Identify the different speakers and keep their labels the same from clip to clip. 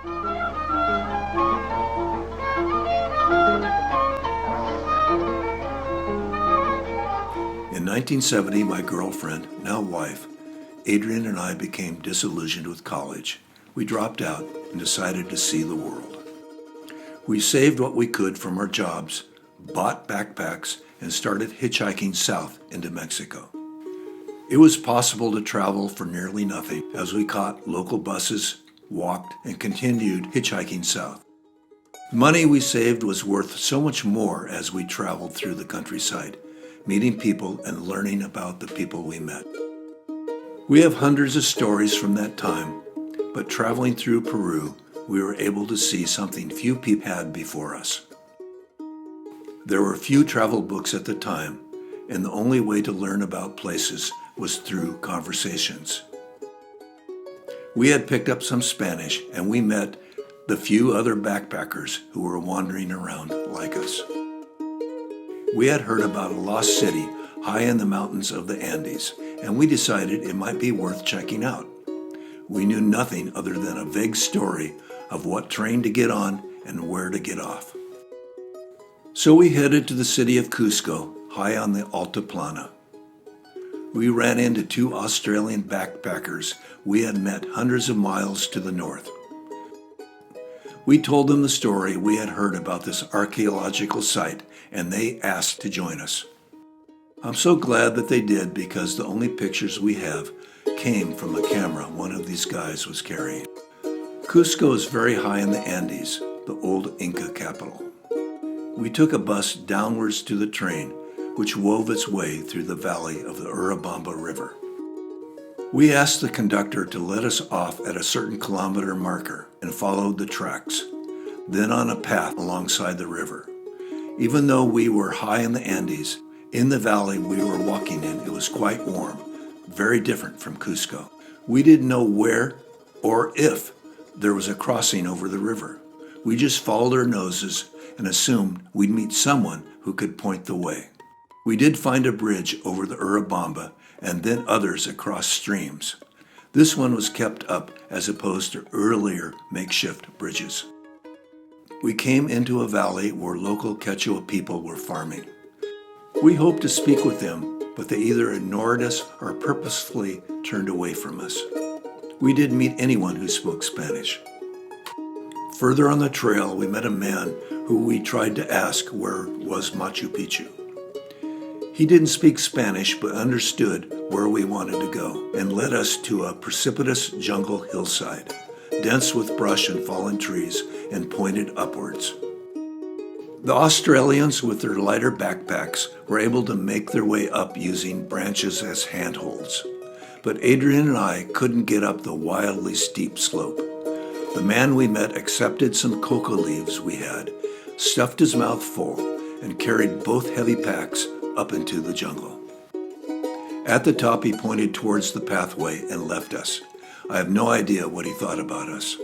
Speaker 1: In 1970, my girlfriend, now wife, Adrienne and I became disillusioned with college. We dropped out and decided to see the world. We saved what we could from our jobs, bought backpacks, and started hitchhiking south into Mexico. It was possible to travel for nearly nothing as we caught local buses, walked, and continued hitchhiking south. The money we saved was worth so much more as we traveled through the countryside, meeting people and learning about the people we met. We have hundreds of stories from that time, but traveling through Peru, we were able to see something few people had before us. There were few travel books at the time, and the only way to learn about places was through conversations. We had picked up some Spanish, and we met the few other backpackers who were wandering around like us. We had heard about a lost city high in the mountains of the Andes, and we decided it might be worth checking out. We knew nothing other than a vague story of what train to get on and where to get off. So we headed to the city of Cusco, high on the Altiplano. We ran into two Australian backpackers we had met hundreds of miles to the north. We told them the story we had heard about this archaeological site, and they asked to join us. I'm so glad that they did, because the only pictures we have came from a camera one of these guys was carrying. Cusco is very high in the Andes, the old Inca capital. We took a bus downwards to the train, which wove its way through the valley of the Urubamba River. We asked the conductor to let us off at a certain kilometer marker and followed the tracks, then on a path alongside the river. Even though we were high in the Andes, in the valley we were walking in, it was quite warm, very different from Cusco. We didn't know where or if there was a crossing over the river. We just followed our noses and assumed we'd meet someone who could point the way. We did find a bridge over the Urubamba and then others across streams. This one was kept up as opposed to earlier makeshift bridges. We came into a valley where local Quechua people were farming. We hoped to speak with them, but they either ignored us or purposefully turned away from us. We didn't meet anyone who spoke Spanish. Further on the trail, we met a man who we tried to ask where was Machu Picchu. He didn't speak Spanish, but understood where we wanted to go and led us to a precipitous jungle hillside, dense with brush and fallen trees, and pointed upwards. The Australians, with their lighter backpacks, were able to make their way up using branches as handholds. But Adrienne and I couldn't get up the wildly steep slope. The man we met accepted some cocoa leaves we had, stuffed his mouth full, and carried both heavy packs up into the jungle. At the top, he pointed towards the pathway and left us. I have no idea what he thought about us.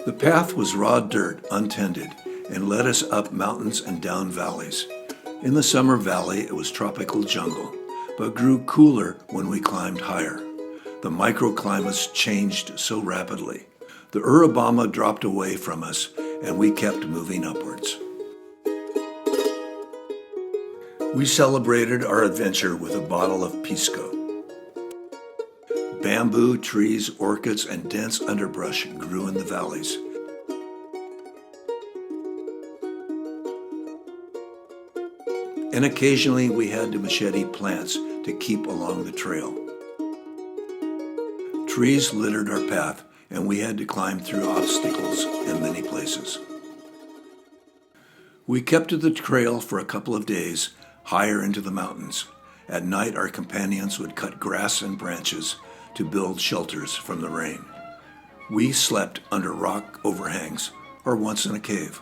Speaker 1: The path was raw dirt, untended, and led us up mountains and down valleys. In the summer valley, it was tropical jungle, but grew cooler when we climbed higher. The microclimates changed so rapidly. The Urubamba dropped away from us, and we kept moving upwards. We celebrated our adventure with a bottle of pisco. Bamboo, trees, orchids, and dense underbrush grew in the valleys. And occasionally we had to machete plants to keep along the trail. Trees littered our path, and we had to climb through obstacles in many places. We kept to the trail for a couple of days, higher into the mountains. At night, our companions would cut grass and branches to build shelters from the rain. We slept under rock overhangs or once in a cave.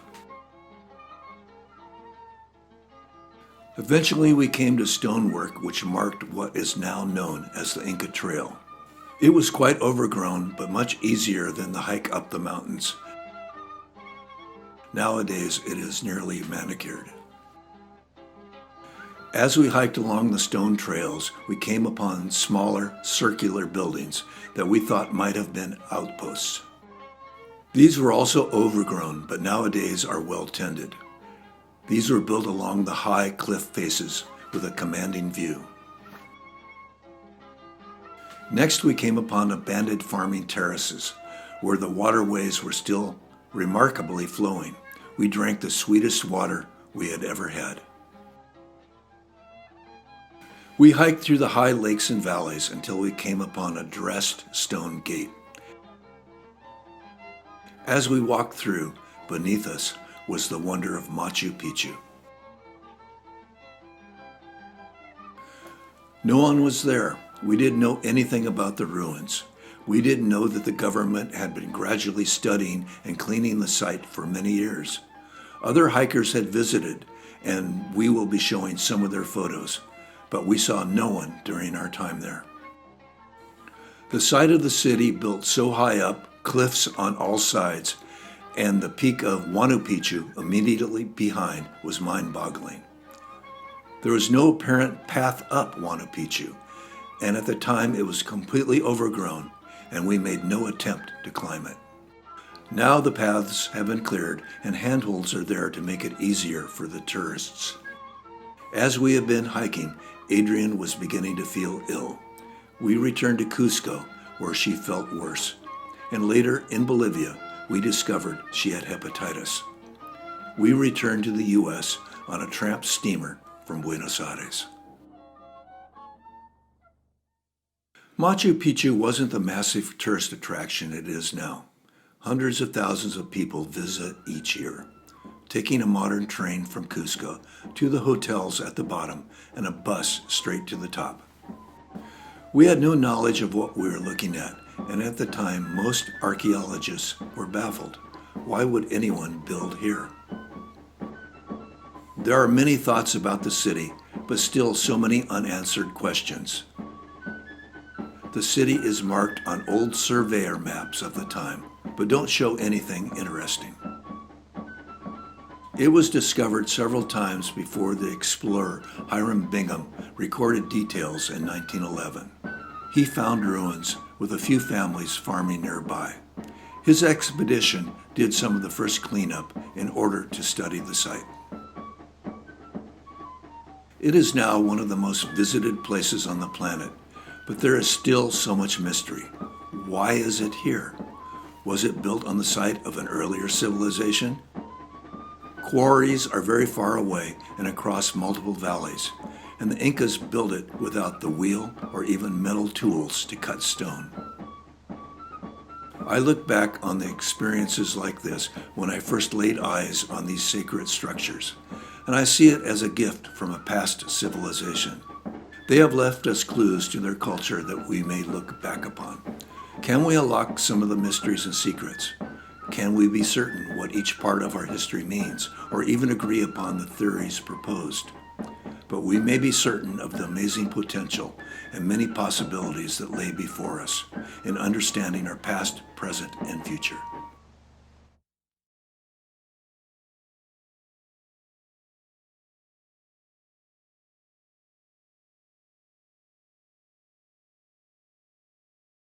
Speaker 1: Eventually, we came to stonework which marked what is now known as the Inca Trail. It was quite overgrown, but much easier than the hike up the mountains. Nowadays, it is nearly manicured. As we hiked along the stone trails, we came upon smaller, circular buildings that we thought might have been outposts. These were also overgrown, but nowadays are well tended. These were built along the high cliff faces with a commanding view. Next, we came upon abandoned farming terraces where the waterways were still remarkably flowing. We drank the sweetest water we had ever had. We hiked through the high lakes and valleys until we came upon a dressed stone gate. As we walked through, beneath us was the wonder of Machu Picchu. No one was there. We didn't know anything about the ruins. We didn't know that the government had been gradually studying and cleaning the site for many years. Other hikers had visited, and we will be showing some of their photos, but we saw no one during our time there. The site of the city built so high up, cliffs on all sides, and the peak of Machu Picchu immediately behind was mind-boggling. There was no apparent path up Machu Picchu, and at the time it was completely overgrown, and we made no attempt to climb it. Now the paths have been cleared, and handholds are there to make it easier for the tourists. As we had been hiking, Adrienne was beginning to feel ill. We returned to Cusco, where she felt worse. And later, in Bolivia, we discovered she had hepatitis. We returned to the U.S. on a tramp steamer from Buenos Aires. Machu Picchu wasn't the massive tourist attraction it is now. Hundreds of thousands of people visit each year, taking a modern train from Cusco to the hotels at the bottom and a bus straight to the top. We had no knowledge of what we were looking at, and at the time, most archaeologists were baffled. Why would anyone build here? There are many thoughts about the city, but still so many unanswered questions. The city is marked on old surveyor maps of the time, but don't show anything interesting. It was discovered several times before the explorer Hiram Bingham recorded details in 1911. He found ruins with a few families farming nearby. His expedition did some of the first cleanup in order to study the site. It is now one of the most visited places on the planet, but there is still so much mystery. Why is it here? Was it built on the site of an earlier civilization? Quarries are very far away and across multiple valleys, and the Incas built it without the wheel or even metal tools to cut stone. I look back on the experiences like this when I first laid eyes on these sacred structures, and I see it as a gift from a past civilization. They have left us clues to their culture that we may look back upon. Can we unlock some of the mysteries and secrets? Can we be certain what each part of our history means, or even agree upon the theories proposed? But we may be certain of the amazing potential and many possibilities that lay before us in understanding our past, present, and future.